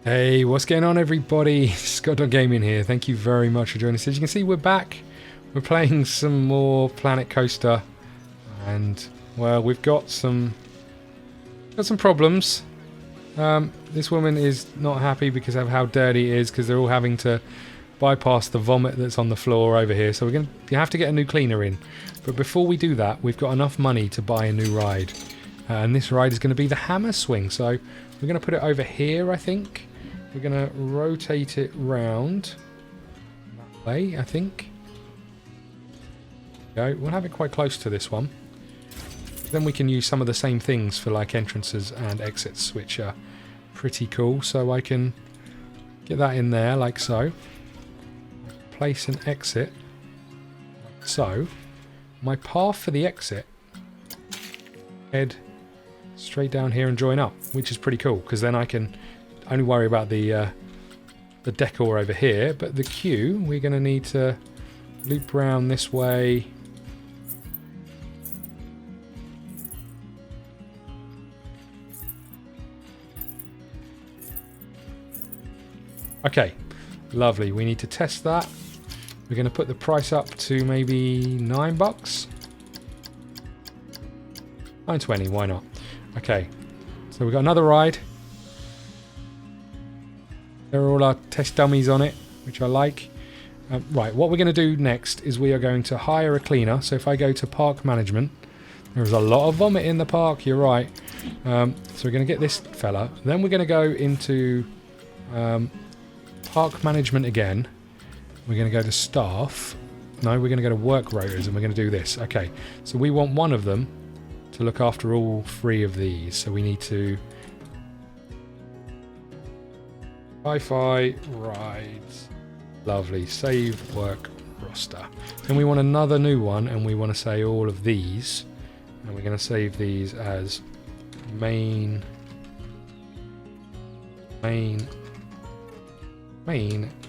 Hey, what's going on everybody? ScottDogGaming here. Thank you very much for joining us. As you can see, we're back. We're playing some more Planet Coaster. And, well, we've got some problems. This woman is not happy because of how dirty it is, because they're all having to bypass the vomit that's on the floor over here. So you have to get a new cleaner in. But before we do that, we've got enough money to buy a new ride. And this ride is going to be the hammer swing. So we're going to put it over here, I think. We're going to rotate it round that way, I think. Go. We'll have it quite close to this one. Then we can use some of the same things for like entrances and exits, which are pretty cool. So I can get that in there like so. Place an exit like so. My path for the exit, head straight down here and join up, which is pretty cool because then I can only worry about the decor over here, but the queue we're going to need to loop around this way. Okay, lovely. We need to test that. We're going to put the price up to maybe $9. $9.20, why not? Okay, so we've got another ride. There are all our test dummies on it, which I like. Right, what we're going to do next is we are going to hire a cleaner. So if I go to park management, there's a lot of vomit in the park, you're right. So we're going to get this fella. Then we're going to go into park management again. We're going to go to staff. No, we're going to go to work rotors and we're going to do this. Okay, so we want one of them to look after all three of these. So we need to Wi-Fi rides. Lovely. Save work roster. Then we want another new one and we want to say all of these. And we're going to save these as main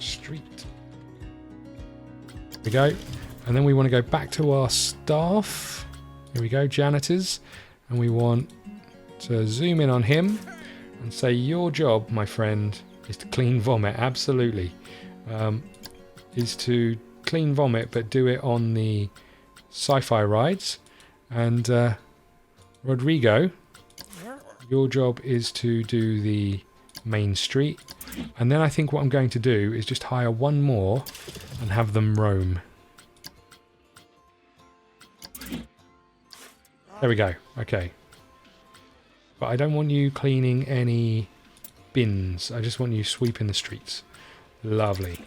street. There we go. And then we want to go back to our staff. Here we go, janitors. And we want to zoom in on him and say your job, my friend, is to clean vomit. Absolutely. Is to clean vomit, but do it on the sci-fi rides. And Rodrigo, your job is to do the main street. And then I think what I'm going to do is just hire one more and have them roam. There we go. Okay. But I don't want you cleaning any bins. I just want you sweeping the streets. Lovely.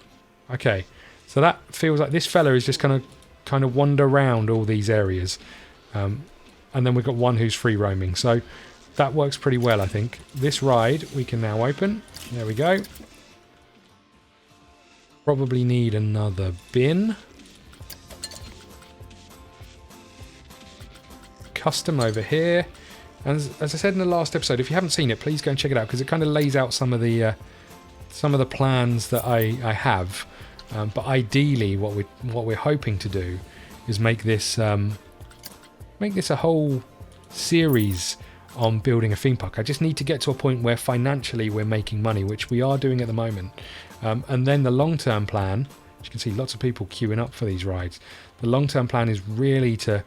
Okay. So that feels like this fella is just going to kind of wander around all these areas. And then we've got one who's free roaming. So that works pretty well, I think. This ride we can now open. There we go. Probably need another bin. Custom over here. And as I said in the last episode, if you haven't seen it, please go and check it out because it kind of lays out some of the plans that I have. But ideally, what we're hoping to do is make this a whole series on building a theme park. I just need to get to a point where financially we're making money, which we are doing at the moment. And then the long-term plan, as you can see, lots of people queuing up for these rides. The long-term plan is really to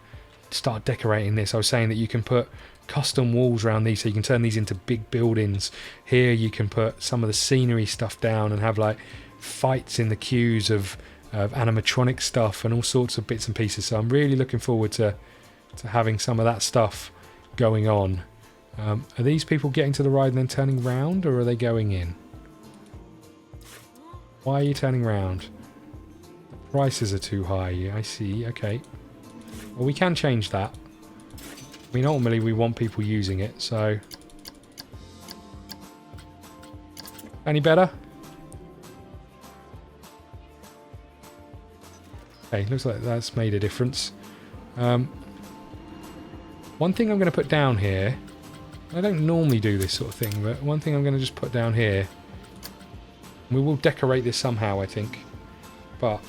start decorating this. I was saying that you can put custom walls around these so you can turn these into big buildings. Here you can put some of the scenery stuff down and have like fights in the queues of animatronic stuff and all sorts of bits and pieces. So I'm really looking forward to having some of that stuff going on. Are these people getting to the ride and then turning round, or are they going in? Why are you turning round? The prices are too high. I see. Okay. Well, we can change that. I mean, ultimately, we want people using it, so... Any better? Okay, looks like that's made a difference. One thing I'm going to put down here... I don't normally do this sort of thing, but one thing I'm going to just put down here... We will decorate this somehow, I think. But...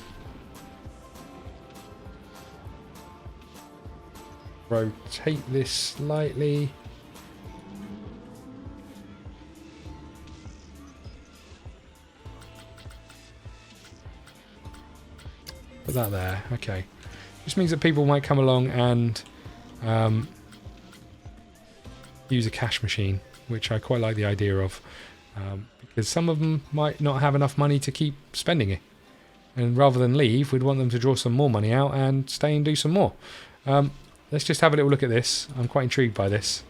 rotate this slightly. Put that there. Okay. Just means that people might come along and use a cash machine, which I quite like the idea of, because some of them might not have enough money to keep spending it. And rather than leave, we'd want them to draw some more money out and stay and do some more. Let's just have a little look at this. I'm quite intrigued by this.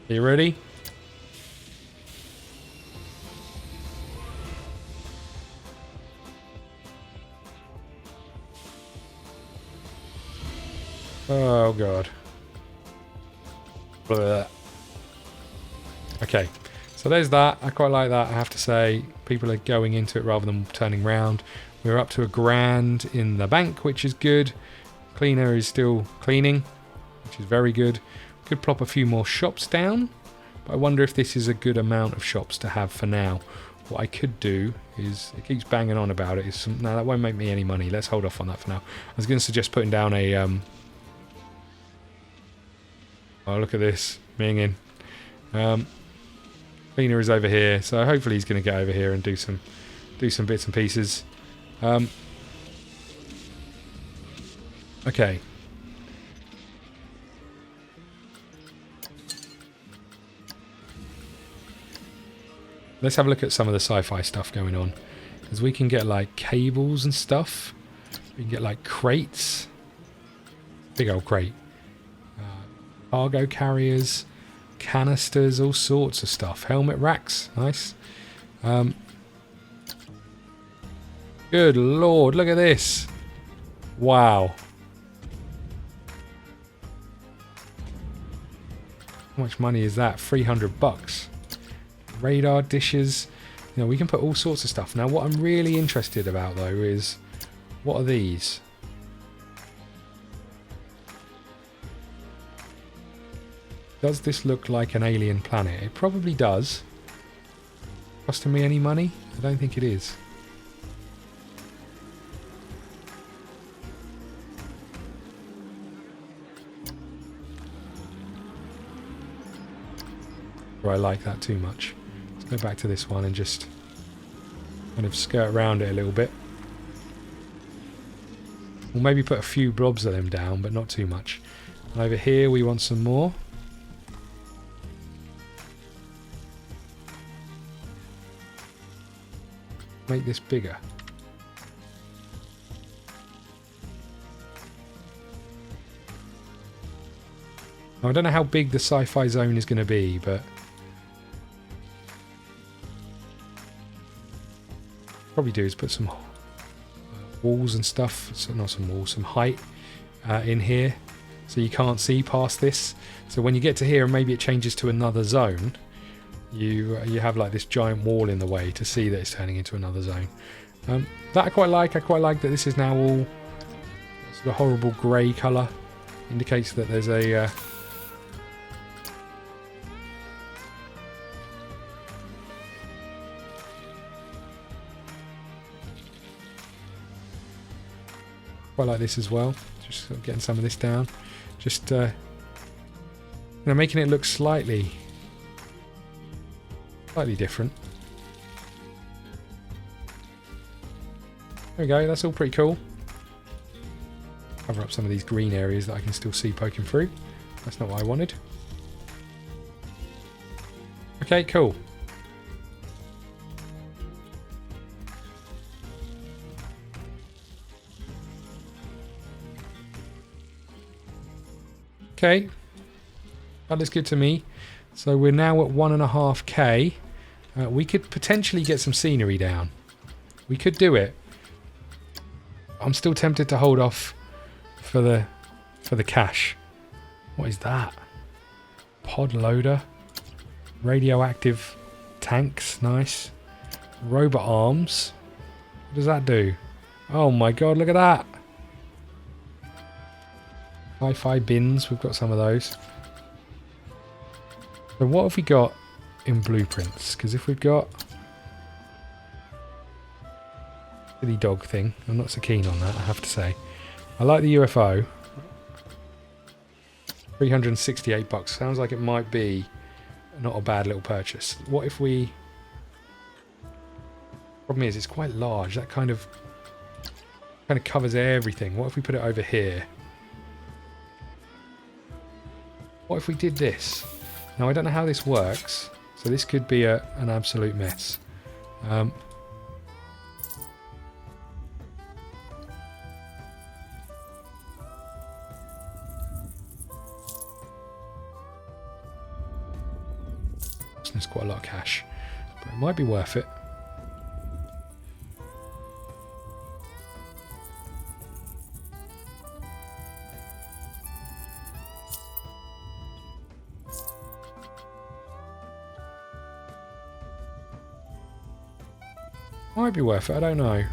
Are you ready? Oh god. Blah. Okay, so there's that. I quite like that, I have to say. People are going into it rather than turning round. We're up to £1,000 in the bank, which is good. Cleaner is still cleaning, which is very good. Could plop a few more shops down, but I wonder if this is a good amount of shops to have for now. What I could do is, it keeps banging on about it, is no, that won't make me any money. Let's hold off on that for now. I was going to suggest putting down a oh, look at this, minging. Cleaner is over here, so hopefully he's going to get over here and do some bits and pieces. Okay. Let's have a look at some of the sci-fi stuff going on, because we can get like cables and stuff. We can get like crates, big old crate. Cargo carriers, canisters, all sorts of stuff. Helmet racks, nice. Good lord, look at this. Wow. How much money is that? 300 bucks. Radar dishes. You know, we can put all sorts of stuff. Now, what I'm really interested about, though, is what are these? Does this look like an alien planet? It probably does. Costing me any money? I don't think it is. Or I like that too much. Let's go back to this one and just kind of skirt around it a little bit. We'll maybe put a few blobs of them down, but not too much. And over here we want some more. Make this bigger. Now, I don't know how big the sci-fi zone is going to be, but probably do is put some walls and stuff, so not some walls, some height in here, so you can't see past this. So when you get to here and maybe it changes to another zone, you have like this giant wall in the way to see that it's turning into another zone. That I quite like. I quite like that this is now all sort of horrible grey colour. Indicates that there's a quite like this as well. Just sort of getting some of this down. Just you know, making it look slightly different. There we go, that's all pretty cool. Cover up some of these green areas that I can still see poking through. That's not what I wanted. Okay, cool. Okay, that looks good to me. So we're now at 1.5k. We could potentially get some scenery down. We could do it. I'm still tempted to hold off for the cash. What is that? Pod loader. Radioactive tanks, nice. Robot arms. What does that do? Oh my god, look at that. Hi-fi bins, we've got some of those. So what have we got in blueprints? Because if we've got silly dog thing, I'm not so keen on that, I have to say. I like the UFO. 368 bucks. Sounds like it might be not a bad little purchase. What if we Problem is, it's quite large. That kind of covers everything. What if we put it over here? What if we did this? Now, I don't know how this works, so this could be an absolute mess. There's quite a lot of cash, but it might be worth it. Might be worth it, I don't know.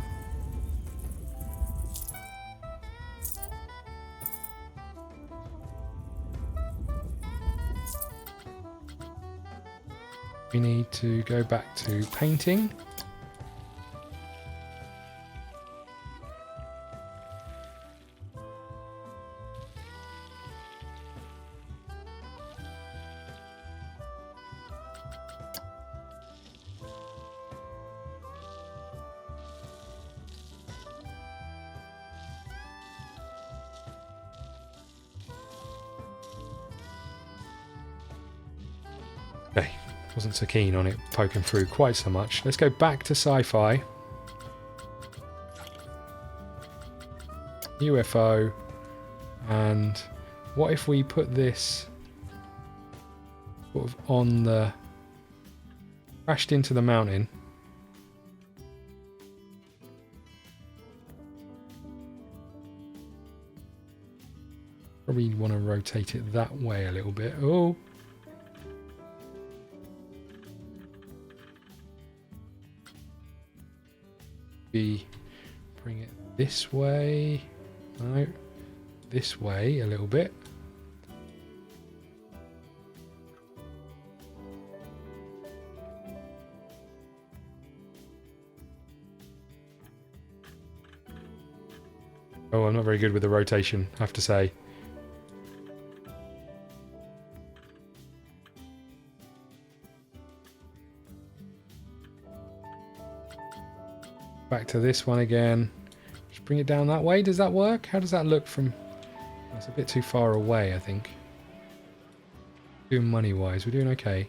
We need to go back to painting. Okay, wasn't so keen on it poking through quite so much. Let's go back to sci-fi. UFO. And what if we put this sort of on the... crashed into the mountain. Probably want to rotate it that way a little bit. Oh! Bring it this way. No, this way a little bit. Oh, I'm not very good with the rotation, I have to say. Back to this one again. Just bring it down that way. Does that work? How does that look from... That's a bit too far away, I think. Doing money-wise, we're doing okay.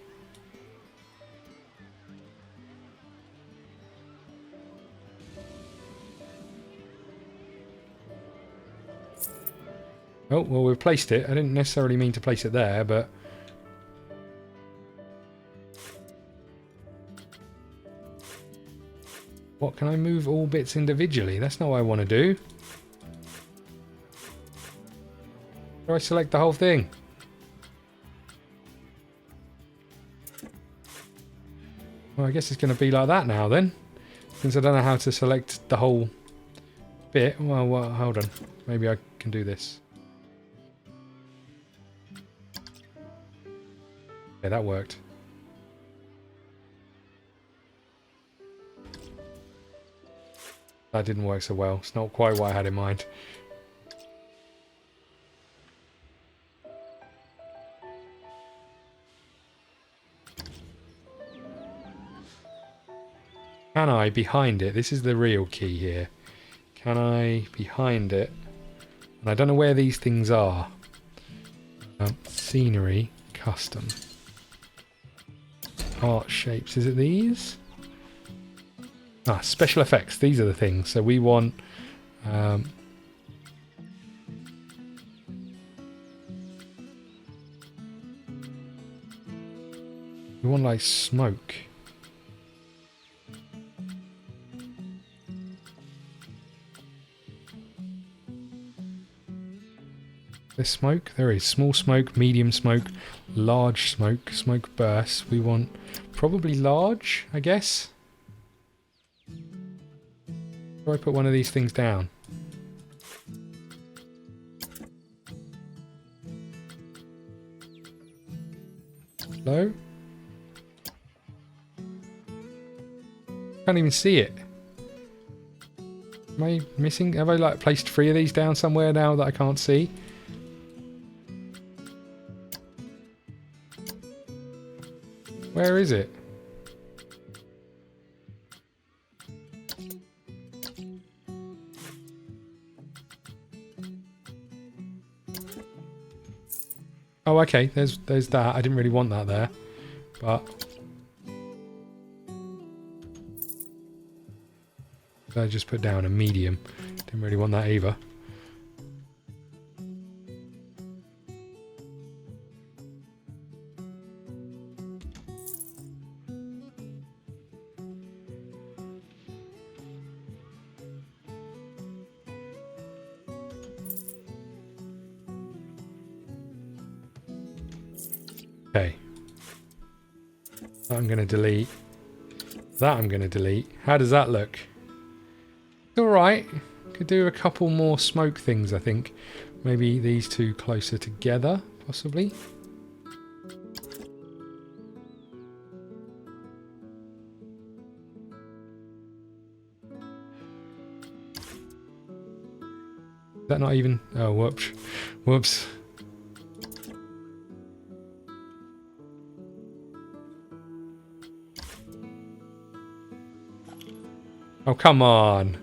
Oh, well, we've placed it. I didn't necessarily mean to place it there, but... What, can I move all bits individually? That's not what I want to do. Do I select the whole thing? Well, I guess it's going to be like that now then. Since I don't know how to select the whole bit. Well, hold on. Maybe I can do this. Yeah, that worked. That didn't work so well. It's not quite what I had in mind. Can I, behind it, this is the real key here. Can I, behind it, and I don't know where these things are. Scenery, custom. Art shapes, is it these? Ah, special effects, these are the things. So we want... we want like smoke. There's smoke? There is. Small smoke, medium smoke, large smoke, smoke bursts. We want probably large, I guess. Do I put one of these things down? Low? Can't even see it. Am I missing? Have I like placed 3 of these down somewhere now that I can't see? Where is it? Oh, okay. There's that. I didn't really want that there, but I just put down a medium. Didn't really want that either. Okay. That I'm going to delete. That I'm going to delete. How does that look? It's alright. Could do a couple more smoke things, I think. Maybe these two closer together, possibly. Is that not even... Oh, whoops. Whoops. Oh, come on.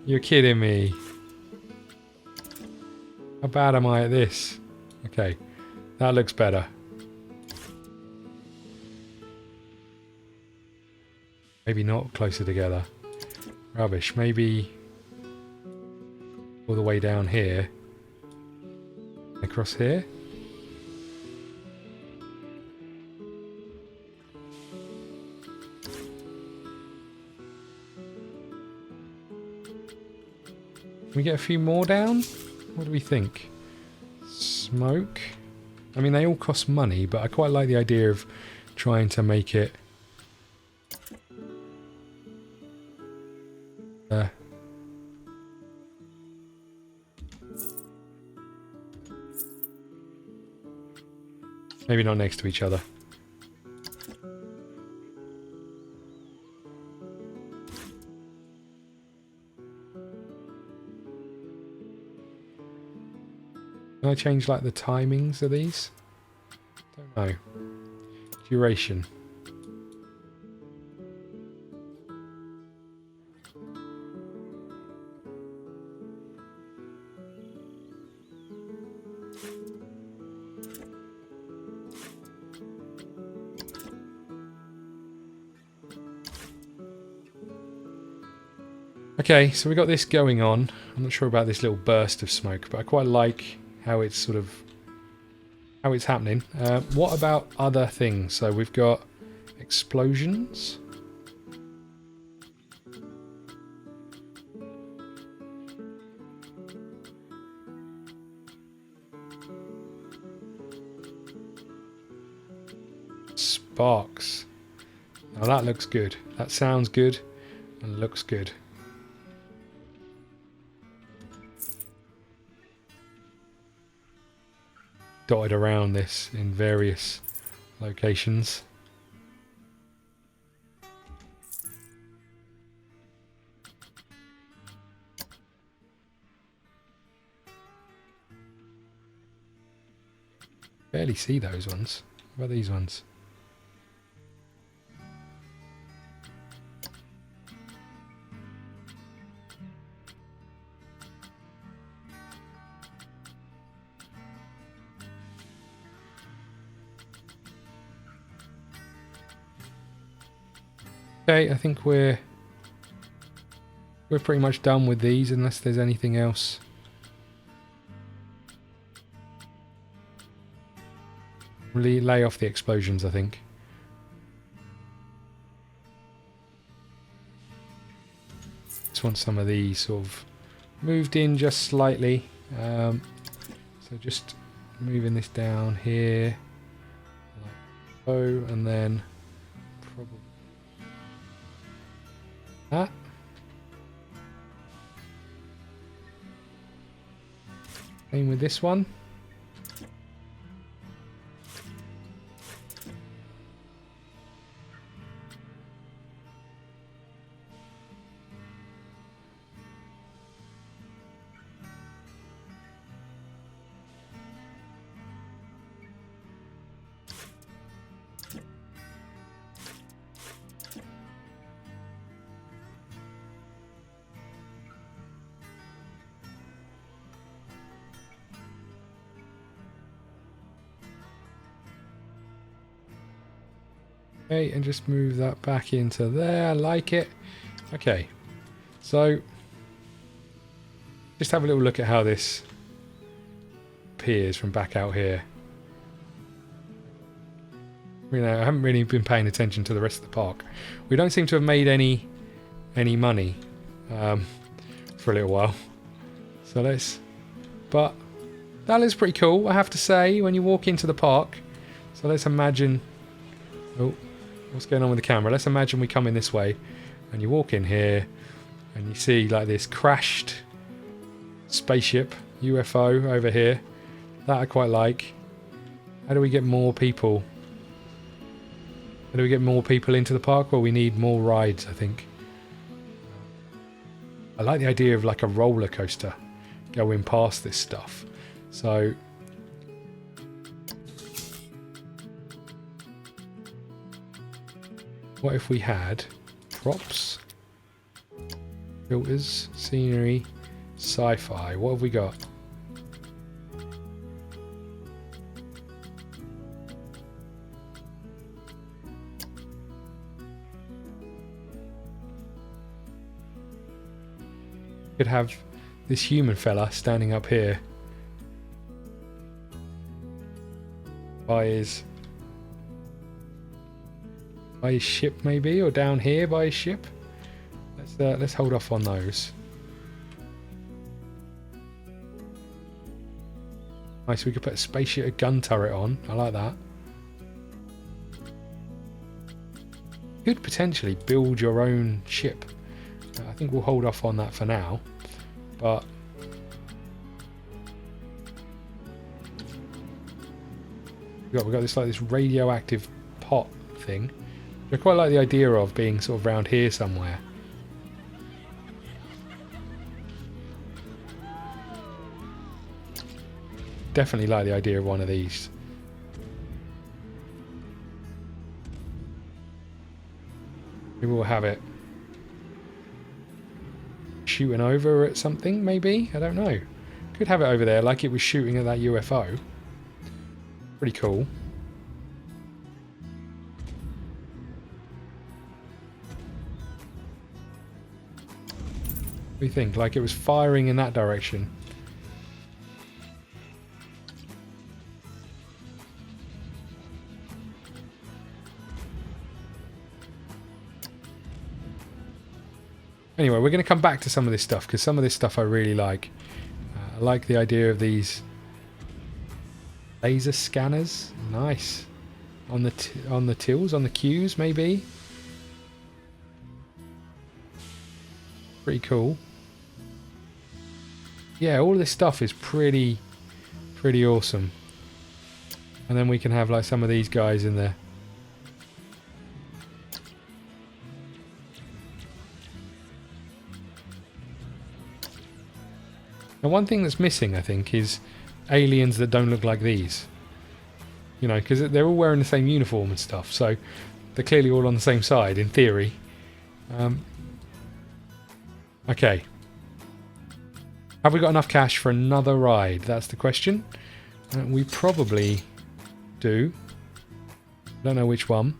You're kidding me. How bad am I at this? Okay. That looks better. Maybe not closer together. Rubbish. Maybe all the way down here. Across here. Can we get a few more down? What do we think? Smoke. I mean, they all cost money, but I quite like the idea of trying to make it... maybe not next to each other. Can I change like the timings of these? Don't know. Duration. Okay, so we got this going on. I'm not sure about this little burst of smoke, but I quite like how it's sort of how it's happening. What about other things? So we've got explosions. Sparks. Now that looks good. That sounds good and looks good. Dotted around this in various locations. Barely see those ones. What about these ones? Okay, I think we're pretty much done with these unless there's anything else. Really lay off the explosions, I think. Just want some of these sort of moved in just slightly. So just moving this down here, like so, and then probably that. Same with this one. Okay, and just move that back into there. I like it. Okay, so just have a little look at how this appears from back out here. You know, I haven't really been paying attention to the rest of the park. We don't seem to have made any money for a little while. So but that is pretty cool, I have to say, when you walk into the park. So let's imagine, oh, what's going on with the camera? Let's imagine we come in this way and you walk in here and you see like this crashed spaceship, UFO over here. That I quite like. How do we get more people? How do we get more people into the park? Well, we need more rides, I think. I like the idea of like a roller coaster going past this stuff. So what if we had props, filters, scenery, sci-fi? What have we got? Could have this human fella standing up here by his ship, maybe, or down here by his ship. Let's hold off on those. Nice, we could put a spaceship, a gun turret on. I like that. You could potentially build your own ship. I think we'll hold off on that for now, but we've got this radioactive pot thing. I quite like the idea of being sort of around here somewhere. Definitely like the idea of one of these. Maybe we'll have it shooting over at something, maybe? I don't know. Could have it over there like it was shooting at that UFO. Pretty cool. What do you think? Like it was firing in that direction. Anyway, we're going to come back to some of this stuff because some of this stuff I really like. I like the idea of these laser scanners. Nice. On the tills, on the queues, maybe. Pretty cool. Yeah, all this stuff is pretty awesome. And then we can have like some of these guys in there. Now, one thing that's missing, I think, is aliens that don't look like these. You know, because they're all wearing the same uniform and stuff, so they're clearly all on the same side, in theory. Okay. Have we got enough cash for another ride? That's the question. We probably do. Don't know which one.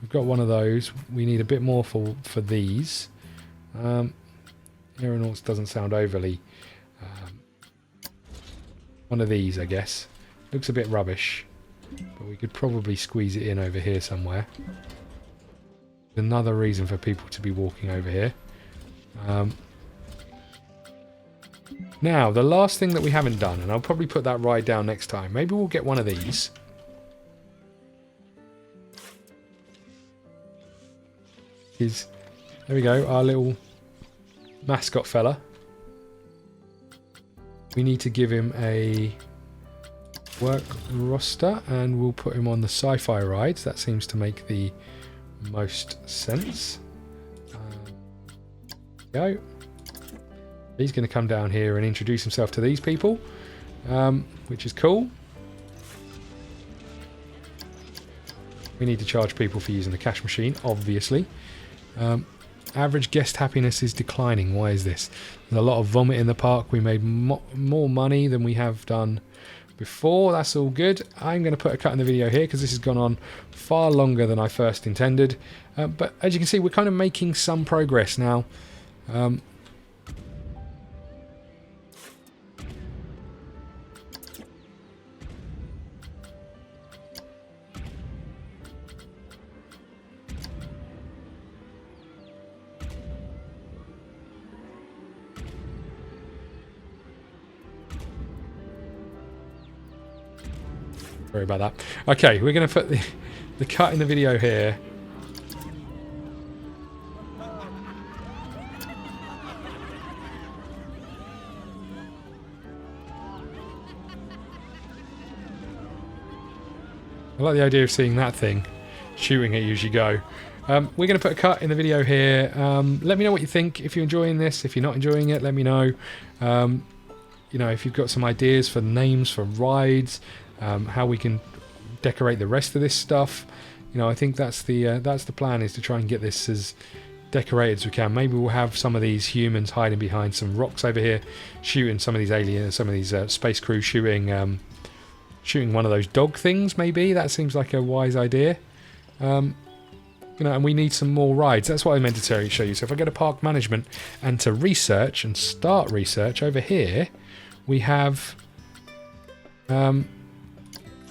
We've got one of those. We need a bit more for these. Aeronauts doesn't sound overly... one of these, I guess. Looks a bit rubbish, but we could probably squeeze it in over here somewhere. Another reason for people to be walking over here. Now, the last thing that we haven't done, and I'll probably put that ride down next time. Maybe we'll get one of these. There we go, our little mascot fella. We need to give him a work roster and we'll put him on the sci-fi rides. That seems to make the most sense. Go. He's going to come down here and introduce himself to these people, which is cool. We need to charge people for using the cash machine, obviously. Average guest happiness is declining. Why is this? There's a lot of vomit in the park. We made more money than we have done before. That's all good. I'm going to put a cut in the video here because this has gone on far longer than I first intended. But as you can see, we're kind of making some progress now. Sorry about that. Okay, we're going to put the cut in the video here. I like the idea of seeing that thing shooting at you as you go. We're going to put a cut in the video here. Let me know what you think. If you're enjoying this, if you're not enjoying it, let me know. You know, if you've got some ideas for names for rides, how we can decorate the rest of this stuff. You know, I think that's the plan, is to try and get this as decorated as we can. Maybe we'll have some of these humans hiding behind some rocks over here, shooting some of these aliens, some of these space crew shooting one of those dog things. Maybe that seems like a wise idea. You know, and we need some more rides. That's what I meant to show you. So if I go to park management and to research and start research over here, we have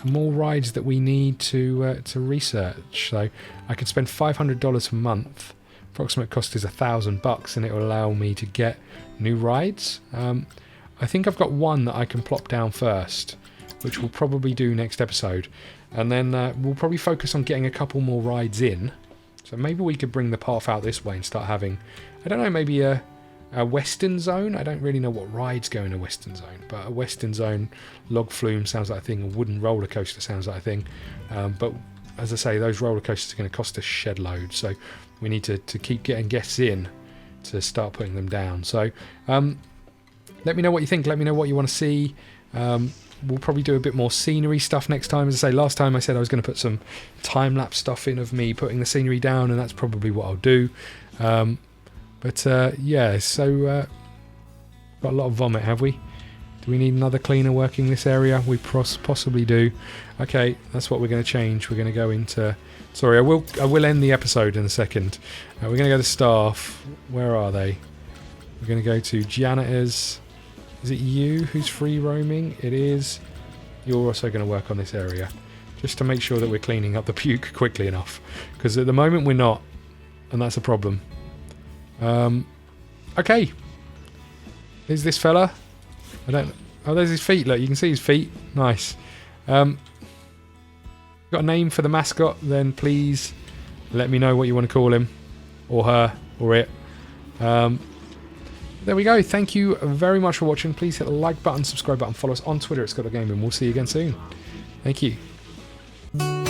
more rides that we need to research. So I could spend $500 a month. Approximate cost is $1,000, and it will allow me to get new rides. I think I've got one that I can plop down first, which we'll probably do next episode, and then we'll probably focus on getting a couple more rides in. So maybe we could bring the path out this way and start having, I don't know, maybe a Western Zone. I don't really know what rides go in a Western Zone, but a Western Zone log flume sounds like a thing. A wooden roller coaster sounds like a thing. But as I say, those roller coasters are going to cost a shed load, so we need to keep getting guests in to start putting them down. So let me know what you think. Let me know what you want to see. We'll probably do a bit more scenery stuff next time. As I say, last time I said I was going to put some time-lapse stuff in of me putting the scenery down, and that's probably what I'll do. But yeah, so got a lot of vomit, have we? Do we need another cleaner working this area? We possibly do. Okay, that's what we're going to change. We're going to go into... Sorry, I will end the episode in a second. We're going to go to staff. Where are they? We're going to go to janitors. Is it you who's free roaming? It is. You're also going to work on this area, just to make sure that we're cleaning up the puke quickly enough. Because at the moment we're not, and that's a problem. Okay. There's this fella. Oh, there's his feet. Look, you can see his feet. Nice. Got a name for the mascot? Then please let me know what you want to call him, or her, or it. There we go. Thank you very much for watching. Please hit the like button, subscribe button, follow us on Twitter at ScottDogGaming, and we'll see you again soon. Thank you.